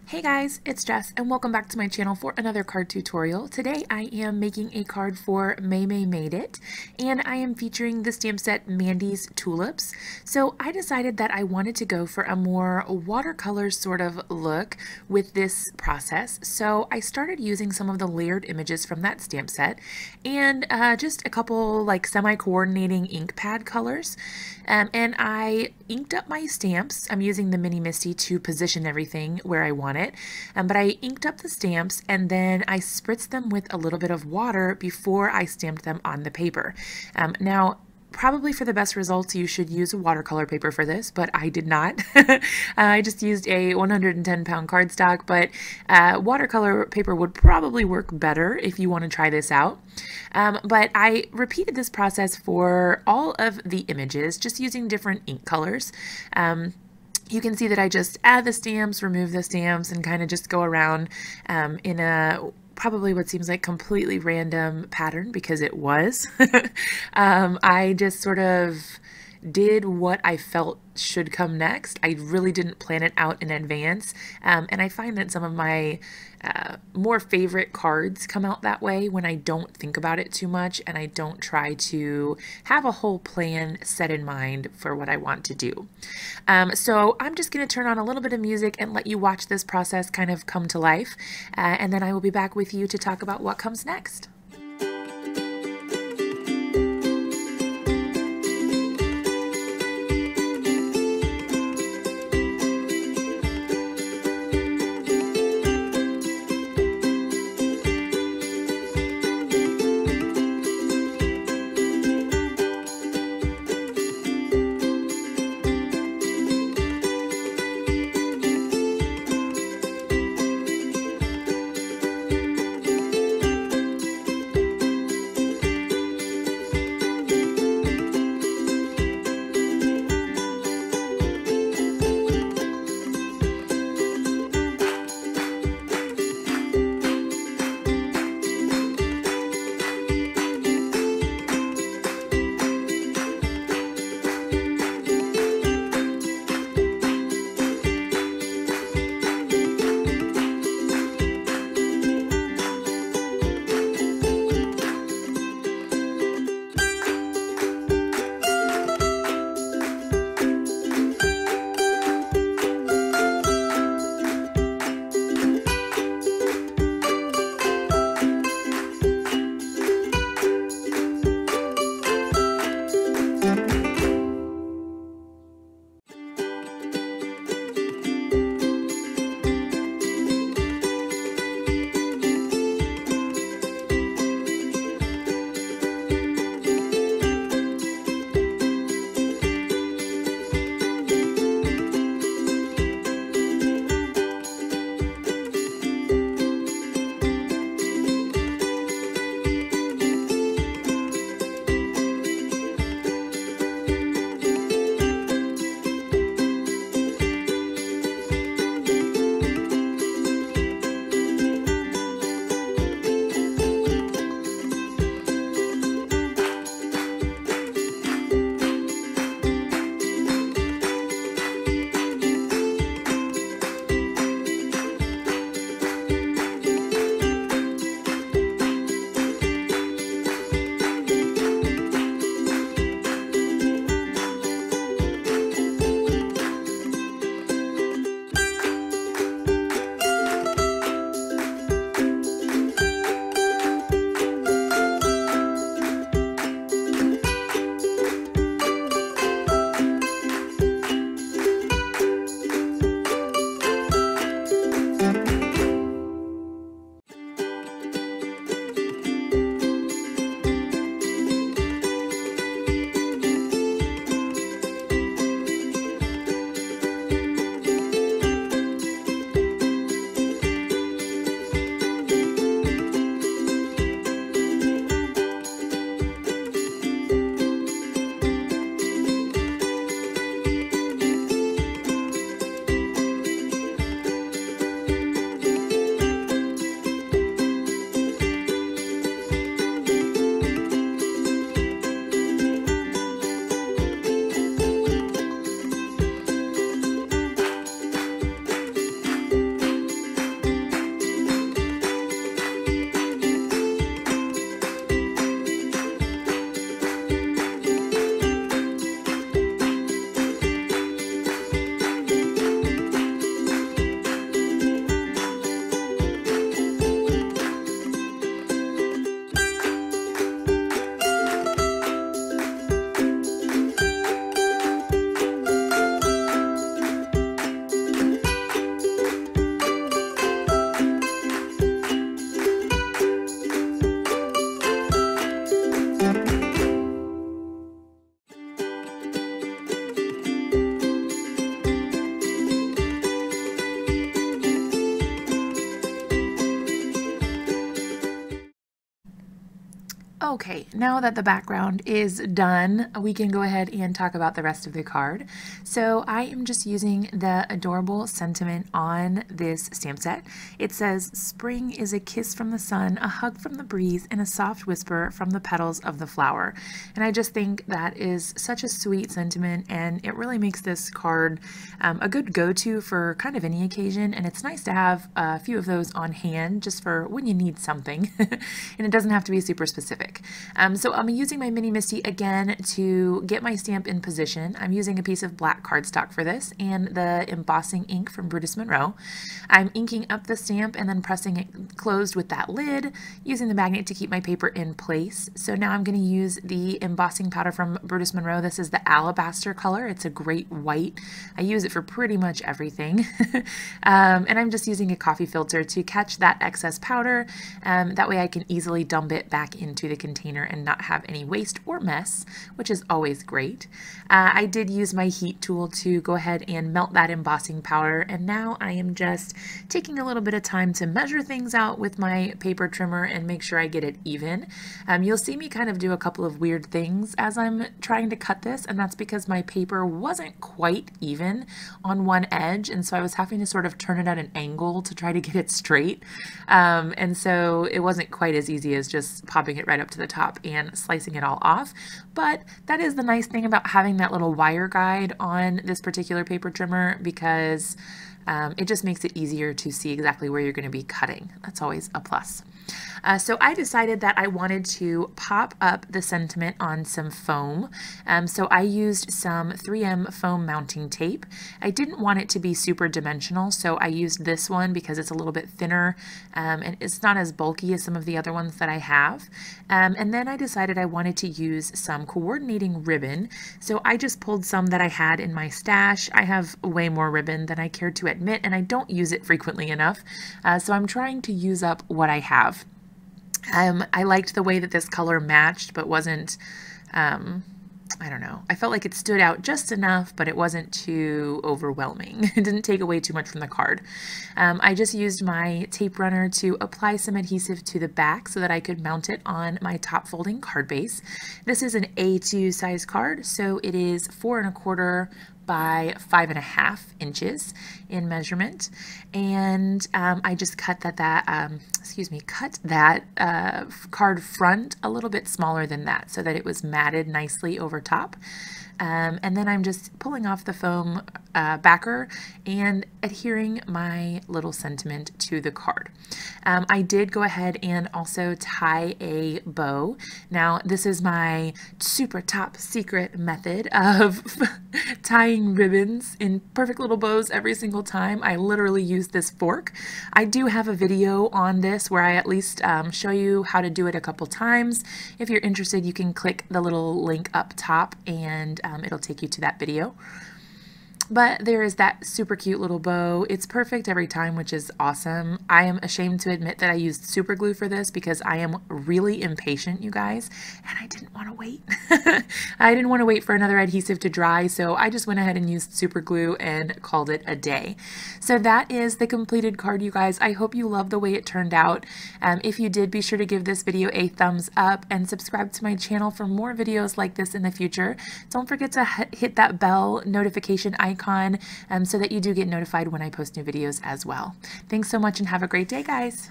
Hey guys, it's Jess and welcome back to my channel for another card tutorial. Today I am making a card for Maymay Made It and I am featuring the stamp set Mandy's Tulips. So I decided that I wanted to go for a more watercolor sort of look with this process. So I started using some of the layered images from that stamp set and just a couple like semi-coordinating ink pad colors. And I inked up my stamps. I'm using the Mini Misty to position everything where I want it. But I inked up the stamps and then I spritzed them with a little bit of water before I stamped them on the paper. Now, probably for the best results, you should use a watercolor paper for this, but I did not. I just used a 110-pound cardstock, but watercolor paper would probably work better if you want to try this out. But I repeated this process for all of the images, just using different ink colors. You can see that I just add the stamps, remove the stamps, and kind of just go around in a probably what seems like completely random pattern because it was. I just sort of did what I felt should come next. I really didn't plan it out in advance. And I find that some of my more favorite cards come out that way when I don't think about it too much and I don't try to have a whole plan set in mind for what I want to do. So I'm just going to turn on a little bit of music and let you watch this process kind of come to life. And then I will be back with you to talk about what comes next. Okay, now that the background is done, we can go ahead and talk about the rest of the card. So I am just using the adorable sentiment on this stamp set. It says, "Spring is a kiss from the sun, a hug from the breeze, and a soft whisper from the petals of the flower." And I just think that is such a sweet sentiment, and it really makes this card a good go-to for kind of any occasion. And it's nice to have a few of those on hand just for when you need something. And it doesn't have to be super specific. So I'm using my Mini Misty again to get my stamp in position. I'm using a piece of black cardstock for this and the embossing ink from Brutus Monroe. I'm inking up the stamp and then pressing it closed with that lid, using the magnet to keep my paper in place. So now I'm going to use the embossing powder from Brutus Monroe. This is the Alabaster color. It's a great white. I use it for pretty much everything. And I'm just using a coffee filter to catch that excess powder. That way I can easily dump it back into the container and not have any waste or mess, which is always great. I did use my heat tool to go ahead and melt that embossing powder, and now I am just taking a little bit of time to measure things out with my paper trimmer and make sure I get it even. You'll see me kind of do a couple of weird things as I'm trying to cut this, and that's because my paper wasn't quite even on one edge, and so I was having to sort of turn it at an angle to try to get it straight. And so it wasn't quite as easy as just popping it right up to the top and slicing it all off. But that is the nice thing about having that little wire guide on this particular paper trimmer, because it just makes it easier to see exactly where you're going to be cutting. That's always a plus. So I decided that I wanted to pop up the sentiment on some foam. So I used some 3M foam mounting tape. I didn't want it to be super dimensional, so I used this one because it's a little bit thinner and it's not as bulky as some of the other ones that I have. And then I decided I wanted to use some coordinating ribbon. So I just pulled some that I had in my stash. I have way more ribbon than I care to admit, and I don't use it frequently enough. So I'm trying to use up what I have. I liked the way that this color matched, but wasn't, I don't know. I felt like it stood out just enough, but it wasn't too overwhelming. It didn't take away too much from the card. I just used my tape runner to apply some adhesive to the back so that I could mount it on my top folding card base. This is an A2 size card, so it is 4 1/4 by 5.5 inches in measurement, and I just cut that card front a little bit smaller than that so that it was matted nicely over top. And then I'm just pulling off the foam backer and adhering my little sentiment to the card. I did go ahead and also tie a bow. Now, this is my super top secret method of tying ribbons in perfect little bows every single time. I literally use this fork. I do have a video on this where I at least show you how to do it a couple times. If you're interested, you can click the little link up top and it'll take you to that video. But there is that super cute little bow. It's perfect every time, which is awesome. I am ashamed to admit that I used super glue for this because I am really impatient, you guys, and I didn't want to wait. I didn't want to wait for another adhesive to dry, so I just went ahead and used super glue and called it a day. So that is the completed card, you guys. I hope you love the way it turned out. If you did, be sure to give this video a thumbs up and subscribe to my channel for more videos like this in the future. Don't forget to hit that bell notification icon so that you do get notified when I post new videos as well. Thanks so much and have a great day, guys.